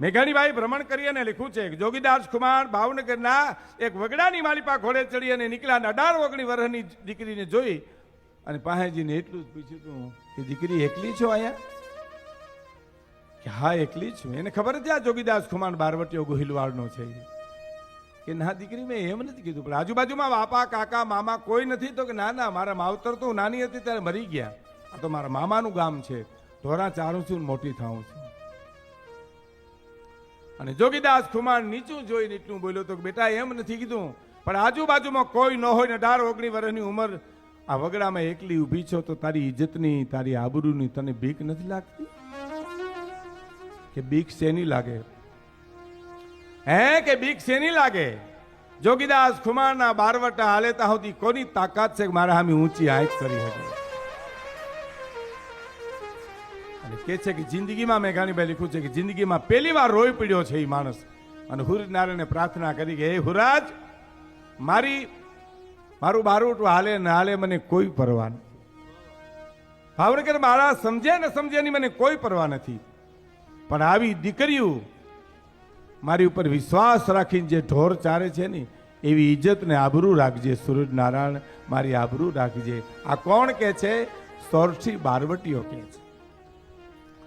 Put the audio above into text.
મેઘાણીભાઈ ભ્રમણ કરી અને લખ્યું છે કે જોગીદાસ ખુમાણ ભાવનગરના એક વગડાની માલિપા ઘોડે ચડી અને નીકળ્યા 18 વર્ષની દીકરીને જોઈ અને પાહેજીને એટલું જ પૂછ્યું હતું કે દીકરી એકલી છો અહીંયા? કે હા એકલી છું. એને ખબર હતી આ જોગીદાસ ખુમાણ બારવટીયો ગોહિલવાડનો છે કે ના દીકરી મેં એમ નથી કીધું, પણ આજુબાજુમાં બાપા કાકા મામા કોઈ નથી? તો કે ના ના, મારા માવતર તો નાની હતી ત્યારે મરી ગયા, આ તો મારા મામાનું ગામ છે, ઢોરા ચારું છું મોટી થાઉં છું. અને જોગીદાસ ખુમાણ નીચું જોઈને એટલું બોલ્યો તો બેટા એમ નથી કીધું, પણ આજુબાજુમાં કોઈ ન હોય ને 18 વર્ષની ઉંમર આ વગડામાં એકલી ઊભી છો તો તારી ઇજ્જતની તારી આબરૂની તને બીક નથી લાગતી? કે બીક શેની લાગે? હે કે બીક શેની લાગે? જોગીદાસ ખુમાણના બારવટા હાલે તા સુધી કોની તાકાત છે કે મારા સામે ઊંચી આંખ કરી શકે? અને કે છે કે જિંદગીમાં મેઘાણીભાઈ લખ્યું છે કે જિંદગીમાં પહેલી વાર રોઈ પડ્યો છે એ માણસ. અને હુરનારાયણને પ્રાર્થના કરી કે હે હુરાજ, મારું બારવટું હાલે ને હાલે મને કોઈ પરવા નથી. ભાવનગર મારા સમજે ને સમજે ની મને કોઈ પરવા નથી, પણ આવી દીકરીઓ મારી ઉપર વિશ્વાસ રાખીને જે ઢોર ચારે છે ને એવી ઇજ્જત ને આબરૂ રાખજે સૂરજ નારાયણ, મારી આબરૂ રાખજે. આ કોણ કે છે? સોરઠી બારવટીઓ કે છે.